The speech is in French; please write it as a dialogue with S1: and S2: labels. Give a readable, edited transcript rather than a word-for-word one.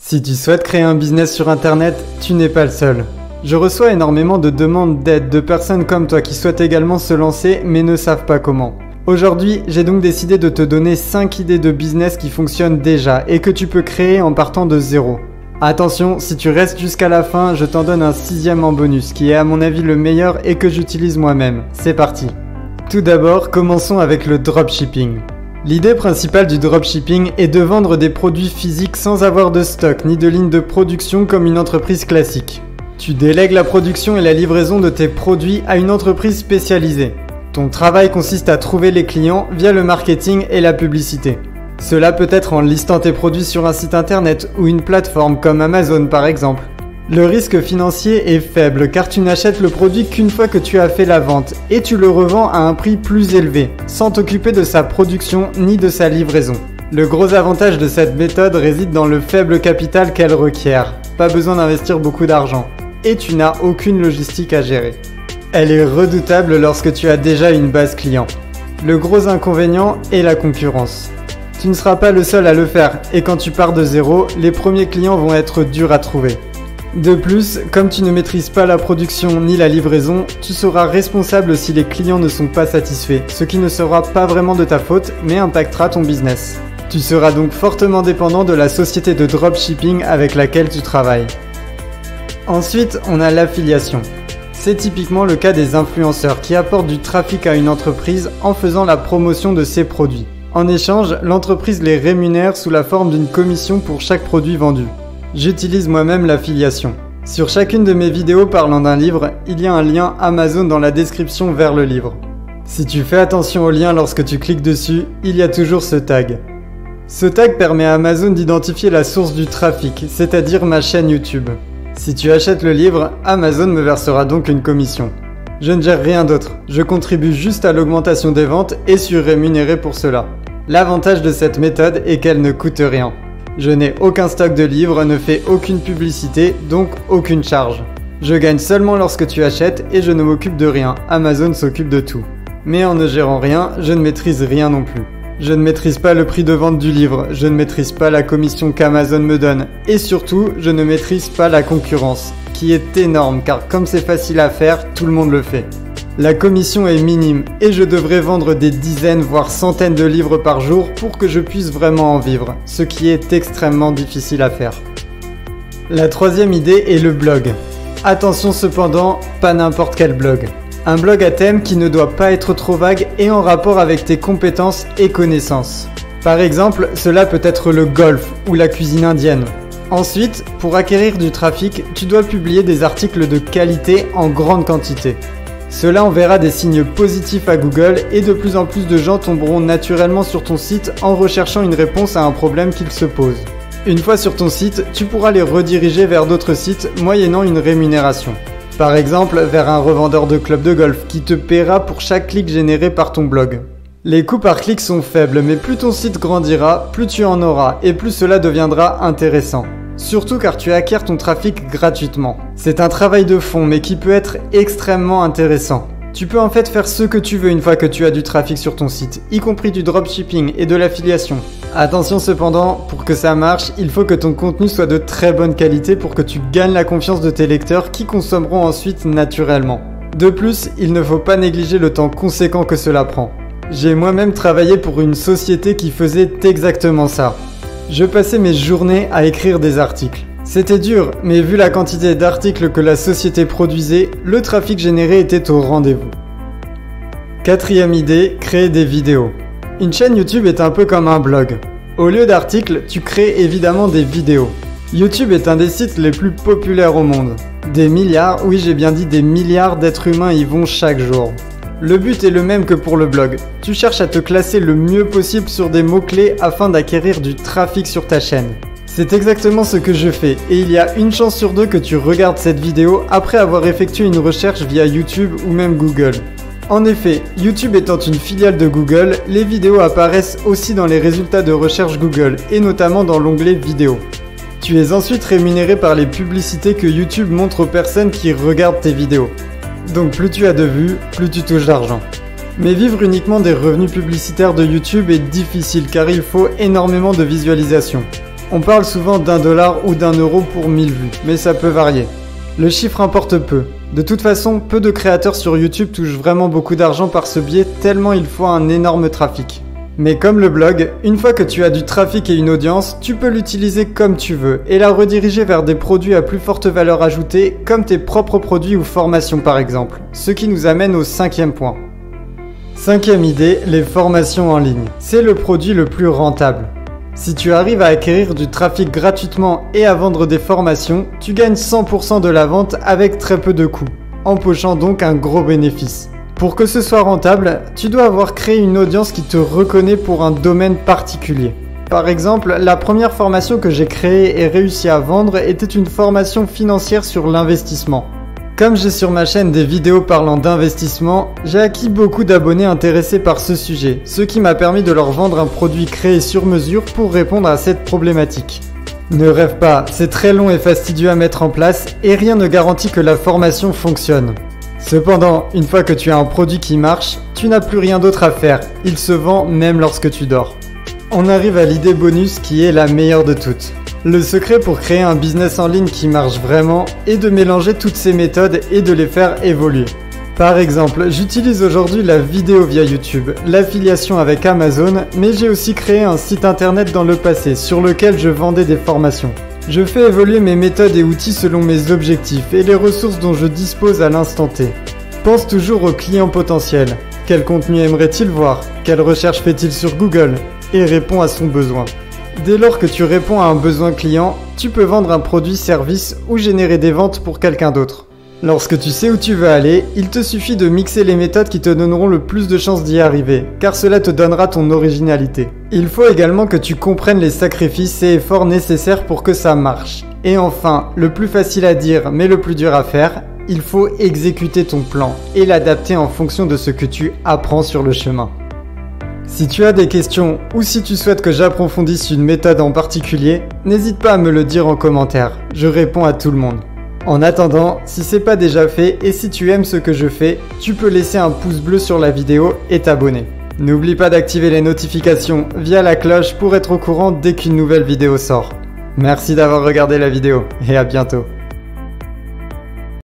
S1: Si tu souhaites créer un business sur internet, tu n'es pas le seul. Je reçois énormément de demandes d'aide de personnes comme toi qui souhaitent également se lancer mais ne savent pas comment. Aujourd'hui, j'ai donc décidé de te donner 5 idées de business qui fonctionnent déjà et que tu peux créer en partant de zéro. Attention, si tu restes jusqu'à la fin, je t'en donne un 6e en bonus qui est à mon avis le meilleur et que j'utilise moi-même. C'est parti. Tout d'abord, commençons avec le dropshipping. L'idée principale du dropshipping est de vendre des produits physiques sans avoir de stock ni de ligne de production comme une entreprise classique. Tu délègues la production et la livraison de tes produits à une entreprise spécialisée. Ton travail consiste à trouver les clients via le marketing et la publicité. Cela peut être en listant tes produits sur un site internet ou une plateforme comme Amazon par exemple. Le risque financier est faible car tu n'achètes le produit qu'une fois que tu as fait la vente et tu le revends à un prix plus élevé, sans t'occuper de sa production ni de sa livraison. Le gros avantage de cette méthode réside dans le faible capital qu'elle requiert. Pas besoin d'investir beaucoup d'argent. Et tu n'as aucune logistique à gérer. Elle est redoutable lorsque tu as déjà une base client. Le gros inconvénient est la concurrence. Tu ne seras pas le seul à le faire et quand tu pars de zéro, les premiers clients vont être durs à trouver. De plus, comme tu ne maîtrises pas la production ni la livraison, tu seras responsable si les clients ne sont pas satisfaits, ce qui ne sera pas vraiment de ta faute mais impactera ton business. Tu seras donc fortement dépendant de la société de dropshipping avec laquelle tu travailles. Ensuite, on a l'affiliation. C'est typiquement le cas des influenceurs qui apportent du trafic à une entreprise en faisant la promotion de ses produits. En échange, l'entreprise les rémunère sous la forme d'une commission pour chaque produit vendu. J'utilise moi-même l'affiliation. Sur chacune de mes vidéos parlant d'un livre, il y a un lien Amazon dans la description vers le livre. Si tu fais attention au lien lorsque tu cliques dessus, il y a toujours ce tag. Ce tag permet à Amazon d'identifier la source du trafic, c'est-à-dire ma chaîne YouTube. Si tu achètes le livre, Amazon me versera donc une commission. Je ne gère rien d'autre, je contribue juste à l'augmentation des ventes et suis rémunéré pour cela. L'avantage de cette méthode est qu'elle ne coûte rien. Je n'ai aucun stock de livres, ne fais aucune publicité, donc aucune charge. Je gagne seulement lorsque tu achètes et je ne m'occupe de rien, Amazon s'occupe de tout. Mais en ne gérant rien, je ne maîtrise rien non plus. Je ne maîtrise pas le prix de vente du livre, je ne maîtrise pas la commission qu'Amazon me donne, et surtout, je ne maîtrise pas la concurrence, qui est énorme car comme c'est facile à faire, tout le monde le fait. La commission est minime et je devrais vendre des dizaines voire centaines de livres par jour pour que je puisse vraiment en vivre, ce qui est extrêmement difficile à faire. La troisième idée est le blog. Attention cependant, pas n'importe quel blog. Un blog à thème qui ne doit pas être trop vague et en rapport avec tes compétences et connaissances. Par exemple, cela peut être le golf ou la cuisine indienne. Ensuite, pour acquérir du trafic, tu dois publier des articles de qualité en grande quantité. Cela enverra des signes positifs à Google et de plus en plus de gens tomberont naturellement sur ton site en recherchant une réponse à un problème qu'ils se posent. Une fois sur ton site, tu pourras les rediriger vers d'autres sites moyennant une rémunération. Par exemple, vers un revendeur de club de golf qui te paiera pour chaque clic généré par ton blog. Les coûts par clic sont faibles, mais plus ton site grandira, plus tu en auras et plus cela deviendra intéressant. Surtout car tu acquiers ton trafic gratuitement. C'est un travail de fond mais qui peut être extrêmement intéressant. Tu peux en fait faire ce que tu veux une fois que tu as du trafic sur ton site, y compris du dropshipping et de l'affiliation. Attention cependant, pour que ça marche, il faut que ton contenu soit de très bonne qualité pour que tu gagnes la confiance de tes lecteurs qui consommeront ensuite naturellement. De plus, il ne faut pas négliger le temps conséquent que cela prend. J'ai moi-même travaillé pour une société qui faisait exactement ça. Je passais mes journées à écrire des articles. C'était dur, mais vu la quantité d'articles que la société produisait, le trafic généré était au rendez-vous. Quatrième idée, créer des vidéos. Une chaîne YouTube est un peu comme un blog. Au lieu d'articles, tu crées évidemment des vidéos. YouTube est un des sites les plus populaires au monde. Des milliards, oui j'ai bien dit des milliards d'êtres humains y vont chaque jour. Le but est le même que pour le blog. Tu cherches à te classer le mieux possible sur des mots-clés afin d'acquérir du trafic sur ta chaîne. C'est exactement ce que je fais et il y a une chance sur deux que tu regardes cette vidéo après avoir effectué une recherche via YouTube ou même Google. En effet, YouTube étant une filiale de Google, les vidéos apparaissent aussi dans les résultats de recherche Google et notamment dans l'onglet vidéo. Tu es ensuite rémunéré par les publicités que YouTube montre aux personnes qui regardent tes vidéos. Donc plus tu as de vues, plus tu touches d'argent. Mais vivre uniquement des revenus publicitaires de YouTube est difficile car il faut énormément de visualisation. On parle souvent d'1$ ou d'1€ pour 1000 vues, mais ça peut varier. Le chiffre importe peu. De toute façon, peu de créateurs sur YouTube touchent vraiment beaucoup d'argent par ce biais tellement il faut un énorme trafic. Mais comme le blog, une fois que tu as du trafic et une audience, tu peux l'utiliser comme tu veux et la rediriger vers des produits à plus forte valeur ajoutée comme tes propres produits ou formations par exemple. Ce qui nous amène au 5e point. 5e idée, les formations en ligne. C'est le produit le plus rentable. Si tu arrives à acquérir du trafic gratuitement et à vendre des formations, tu gagnes 100% de la vente avec très peu de coûts, empochant donc un gros bénéfice. Pour que ce soit rentable, tu dois avoir créé une audience qui te reconnaît pour un domaine particulier. Par exemple, la première formation que j'ai créée et réussi à vendre était une formation financière sur l'investissement. Comme j'ai sur ma chaîne des vidéos parlant d'investissement, j'ai acquis beaucoup d'abonnés intéressés par ce sujet, ce qui m'a permis de leur vendre un produit créé sur mesure pour répondre à cette problématique. Ne rêve pas, c'est très long et fastidieux à mettre en place et rien ne garantit que la formation fonctionne. Cependant, une fois que tu as un produit qui marche, tu n'as plus rien d'autre à faire, il se vend même lorsque tu dors. On arrive à l'idée bonus qui est la meilleure de toutes. Le secret pour créer un business en ligne qui marche vraiment est de mélanger toutes ces méthodes et de les faire évoluer. Par exemple, j'utilise aujourd'hui la vidéo via YouTube, l'affiliation avec Amazon, mais j'ai aussi créé un site internet dans le passé sur lequel je vendais des formations. Je fais évoluer mes méthodes et outils selon mes objectifs et les ressources dont je dispose à l'instant T. Pense toujours au client potentiel. Quel contenu aimerait-il voir? Quelle recherche fait-il sur Google? Et réponds à son besoin. Dès lors que tu réponds à un besoin client, tu peux vendre un produit-service ou générer des ventes pour quelqu'un d'autre. Lorsque tu sais où tu veux aller, il te suffit de mixer les méthodes qui te donneront le plus de chances d'y arriver, car cela te donnera ton originalité. Il faut également que tu comprennes les sacrifices et efforts nécessaires pour que ça marche. Et enfin, le plus facile à dire mais le plus dur à faire, il faut exécuter ton plan et l'adapter en fonction de ce que tu apprends sur le chemin. Si tu as des questions ou si tu souhaites que j'approfondisse une méthode en particulier, n'hésite pas à me le dire en commentaire, je réponds à tout le monde. En attendant, si c'est pas déjà fait et si tu aimes ce que je fais, tu peux laisser un pouce bleu sur la vidéo et t'abonner. N'oublie pas d'activer les notifications via la cloche pour être au courant dès qu'une nouvelle vidéo sort. Merci d'avoir regardé la vidéo et à bientôt.